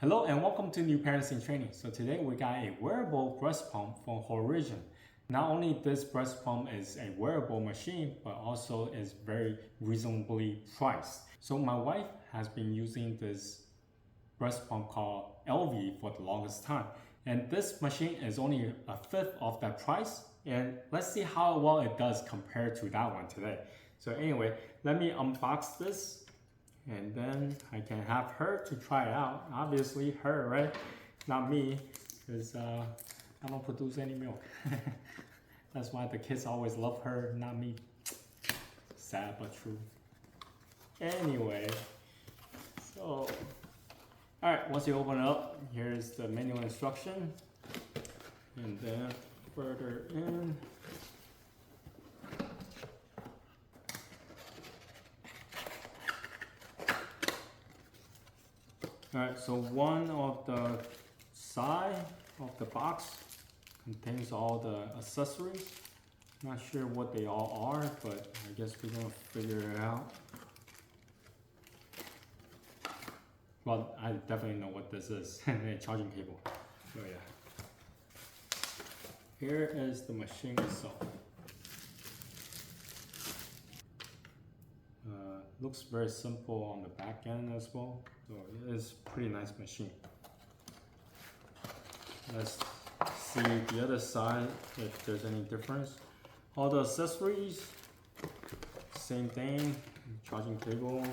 Hello and welcome to New Parents in Training. So today we got a wearable breast pump from Horigen. Not only this breast pump is a wearable machine, but also is very reasonably priced. So my wife has been using this breast pump called Elvie for the longest time. And this machine is only a fifth of that price. And let's see how well it does compared to that one today. So anyway, let me unbox this. And then I can have her to try it out. Obviously her, right? Not me, because I don't produce any milk. That's why the kids always love her, not me. Sad but true. Anyway, so, alright, once you open it up, here's the manual instruction. And then further in, alright, so one of the side of the box contains all the accessories. Not sure what they all are, but I guess we're gonna figure it out. Well, I definitely know what this is. A charging cable. So yeah. Here is the machine itself. Looks very simple on the back end as well. So it is a pretty nice machine. Let's see the other side if there's any difference. All the accessories, same thing, charging cable.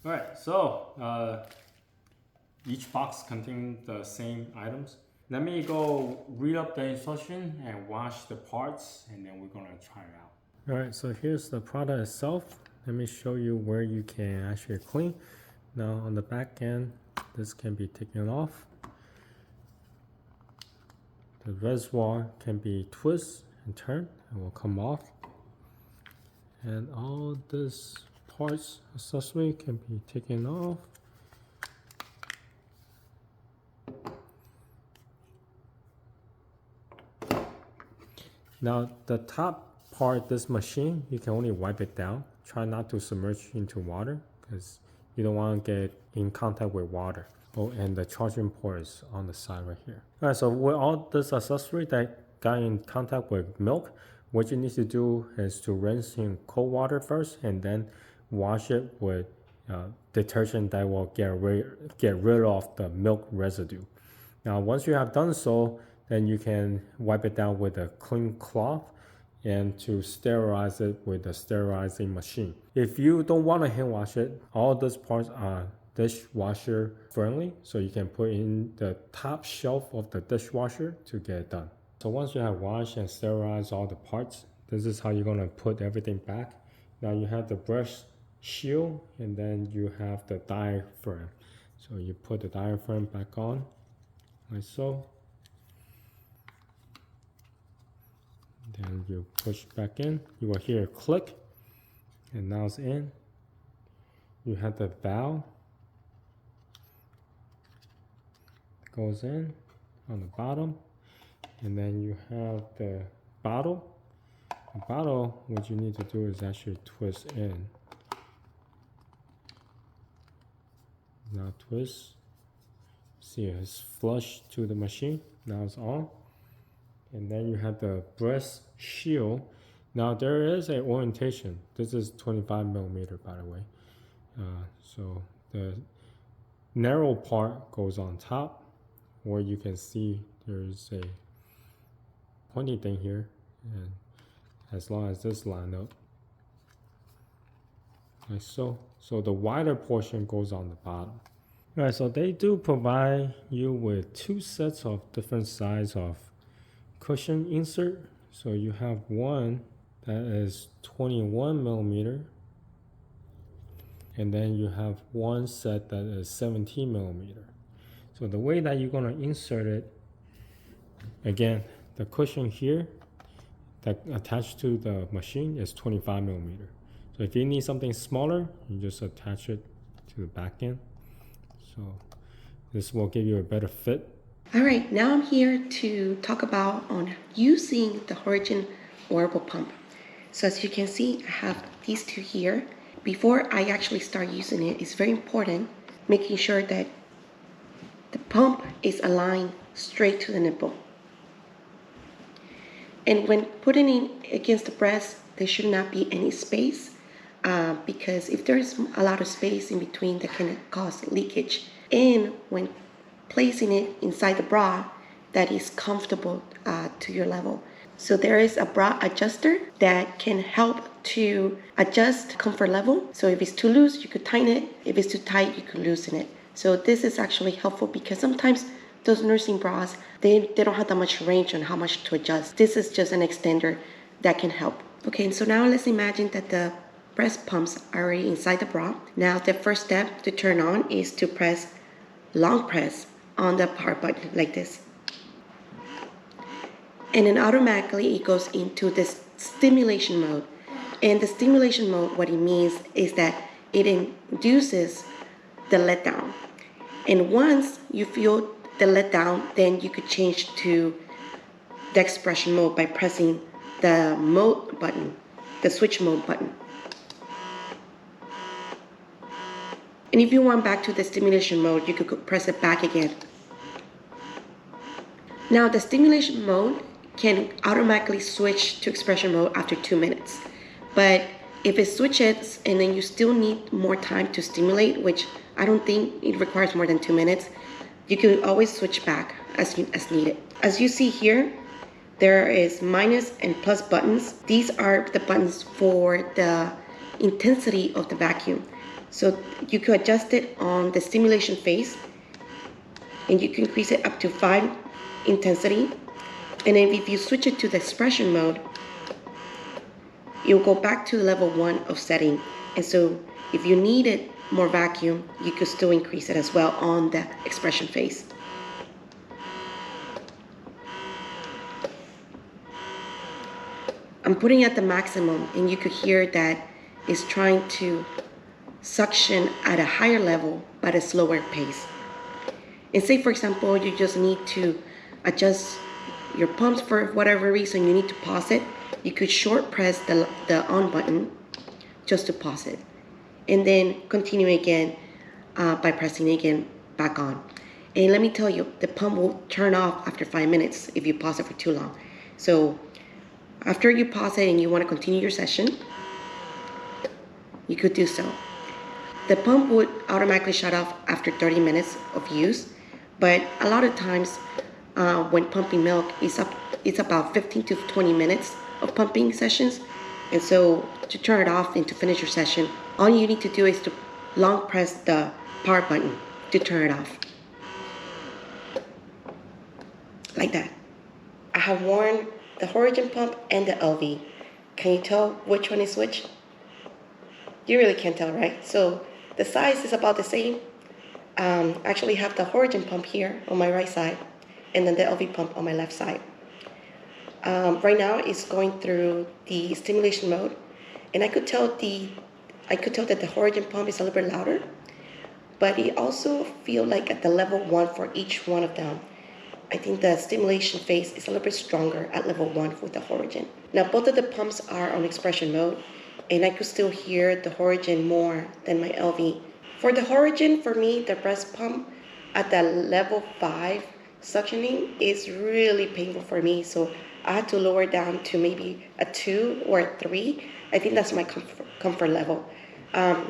Alright, so each box contains the same items. Let me go read up the instruction and wash the parts, and then we're gonna try it out. Alright, so here's the product itself. Let me show you where you can actually clean. Now on the back end, this can be taken off. The reservoir can be twisted and turned and will come off. And all this parts accessory can be taken off. Now the top part, this machine, you can only wipe it down. Try not to submerge into water because you don't want to get in contact with water. Oh, and the charging port is on the side right here. Alright, so with all this accessory that got in contact with milk, what you need to do is to rinse in cold water first and then wash it with detergent that will get rid of the milk residue. Now once you have done so, then you can wipe it down with a clean cloth and to sterilize it with a sterilizing machine. If you don't want to hand wash it, all those parts are dishwasher friendly, so you can put in the top shelf of the dishwasher to get it done. So once you have washed and sterilized all the parts, this is how you're going to put everything back. Now you have the brush shield, and then you have the diaphragm. So you put the diaphragm back on, like so. Then you push back in, you will hear a click, and now it's in. You have the valve, goes in on the bottom, and then you have the bottle. The bottle, what you need to do is actually twist in. Now twist, see it's flush to the machine, now it's on. And then you have the breast shield. Now there is an orientation. This is 25 millimeter, by the way. So the narrow part goes on top, or you can see there's a pointy thing here, and as long as this line up, like so. So the wider portion goes on the bottom. Alright, so they do provide you with two sets of different size of cushion insert. So you have one that is 21 millimeter, and then you have one set that is 17 millimeter. So the way that you're going to insert it, again, the cushion here that attached to the machine is 25 millimeter. So if you need something smaller, you just attach it to the back end. So this will give you a better fit. All right, now I'm here to talk about on using the Horigen wearable pump. So as you can see, I have these two here, before I actually start using it, it's very important making sure that the pump is aligned straight to the nipple. And when putting it against the breast, there should not be any space because if there's a lot of space in between, that can cause leakage. And when placing it inside the bra, that is comfortable to your level. So there is a bra adjuster that can help to adjust comfort level. So if it's too loose, you could tighten it. If it's too tight, you could loosen it. So this is actually helpful because sometimes those nursing bras, they don't have that much range on how much to adjust. This is just an extender that can help. Okay, and so now let's imagine that the breast pumps are already inside the bra. Now the first step to turn on is to long press on the power button like this. And then automatically it goes into this stimulation mode. And the stimulation mode, what it means is that it induces the letdown. And once you feel the letdown, then you could change to the expression mode by pressing the mode button, the switch mode button. And if you want back to the stimulation mode, you could press it back again. Now the stimulation mode can automatically switch to expression mode after 2 minutes. But if it switches and then you still need more time to stimulate, which I don't think it requires more than 2 minutes, you can always switch back as needed. As you see here, there is minus and plus buttons. These are the buttons for the intensity of the vacuum. So you can adjust it on the stimulation phase, and you can increase it up to 5 intensity. And then if you switch it to the expression mode, you'll go back to level 1 of setting. And so if you needed more vacuum, you could still increase it as well on the expression phase. I'm putting at the maximum, and you could hear that it's trying to suction at a higher level but a slower pace. And say for example you just need to adjust your pumps for whatever reason, you need to pause it, you could short press the on button just to pause it, and then continue again by pressing again back on. And let me tell you, the pump will turn off after 5 minutes if you pause it for too long. So after you pause it and you want to continue your session, you could do so. The pump would automatically shut off after 30 minutes of use, but a lot of times when pumping milk, it's about 15 to 20 minutes of pumping sessions. And so to turn it off and to finish your session, all you need to do is to long press the power button to turn it off. Like that. I have worn the Horigen pump and the Elvie. Can you tell which one is which? You really can't tell, right? So the size is about the same. I actually have the Horigen pump here on my right side, and then the Elvie pump on my left side. Right now it's going through the stimulation mode, and I could tell that the Horigen pump is a little bit louder, but it also feel like at the level 1 for each one of them. I think the stimulation phase is a little bit stronger at level 1 with the Horigen. Now both of the pumps are on expression mode, and I could still hear the Horigen more than my Elvie. For the Horigen, for me, the breast pump at the level 5 suctioning is really painful for me, so I had to lower down to maybe a 2 or a 3. I think that's my comfort level.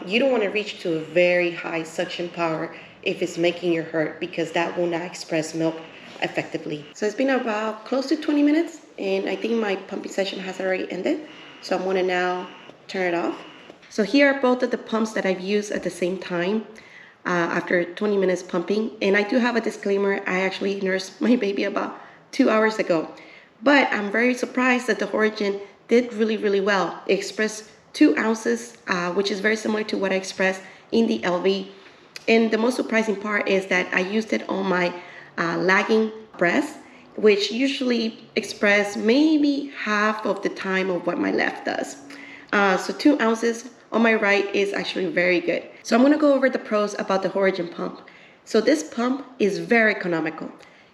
You don't want to reach to a very high suction power if it's making you hurt, because that will not express milk effectively. So it's been about close to 20 minutes, and I think my pumping session has already ended. So I'm going to now turn it off. So here are both of the pumps that I've used at the same time after 20 minutes pumping. And I do have a disclaimer, I actually nursed my baby about 2 hours ago. But I'm very surprised that the Horigen did really, really well. It expressed 2 ounces, which is very similar to what I expressed in the Elvie. And the most surprising part is that I used it on my lagging breast, which usually express maybe half of the time of what my left does. So 2 ounces on my right is actually very good. So I'm going to go over the pros about the Horigen pump. So this pump is very economical.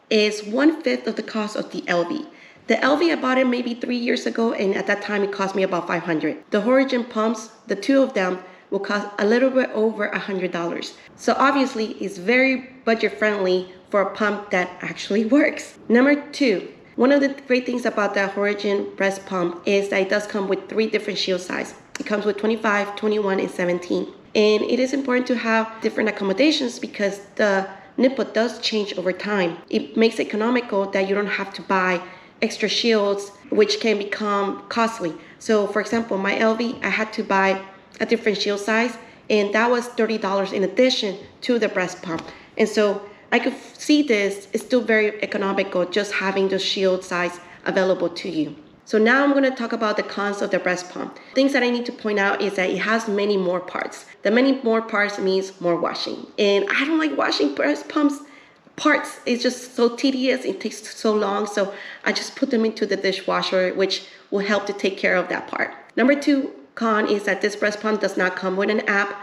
It's 1/5 of the cost of the Elvie. The Elvie, I bought it maybe 3 years ago, and at that time it cost me about $500. The Horigen pumps, the 2 of them, will cost a little bit over $100. So obviously it's very budget friendly for a pump that actually works. Number 2, one of the great things about the Horigen breast pump is that it does come with 3 different shield sizes. It comes with 25, 21, and 17. And it is important to have different accommodations because the nipple does change over time. It makes it economical that you don't have to buy extra shields, which can become costly. So for example, my Elvie, I had to buy a different shield size, and that was $30 in addition to the breast pump. And so I could see this is still very economical just having the shield size available to you. So now I'm going to talk about the cons of the breast pump. Things that I need to point out is that it has many more parts. The many more parts means more washing. And I don't like washing breast pumps parts. It's just so tedious. It takes so long. So I just put them into the dishwasher, which will help to take care of that part. Number 2 con is that this breast pump does not come with an app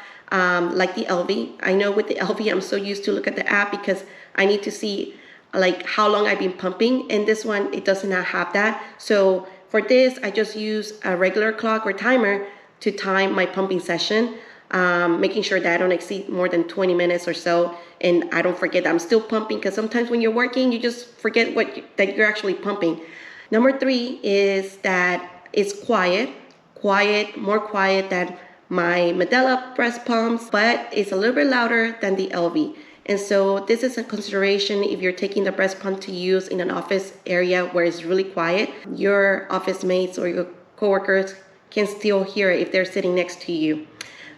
like the Elvie. I know with the Elvie, I'm so used to look at the app because I need to see like how long I've been pumping, and this one, it does not have that. So for this, I just use a regular clock or timer to time my pumping session, making sure that I don't exceed more than 20 minutes or so, and I don't forget that I'm still pumping, because sometimes when you're working, you just forget that you're actually pumping. Number 3 is that it's quiet, more quiet than my Medela breast pumps, but it's a little bit louder than the Elvie. And so this is a consideration if you're taking the breast pump to use in an office area where it's really quiet. Your office mates or your coworkers can still hear it if they're sitting next to you.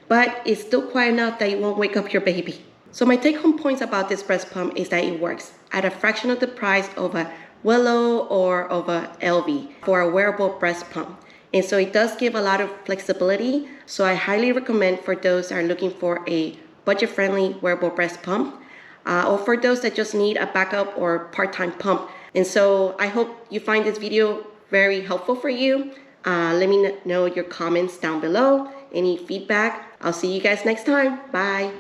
But it's still quiet enough that you won't wake up your baby. So my take-home points about this breast pump is that it works at a fraction of the price of a Willow or of a Elvie for a wearable breast pump. And so it does give a lot of flexibility. So I highly recommend for those that are looking for a budget-friendly wearable breast pump, or for those that just need a backup or part-time pump. And so I hope you find this video very helpful for you. Let me know your comments down below, any feedback. I'll see you guys next time. Bye.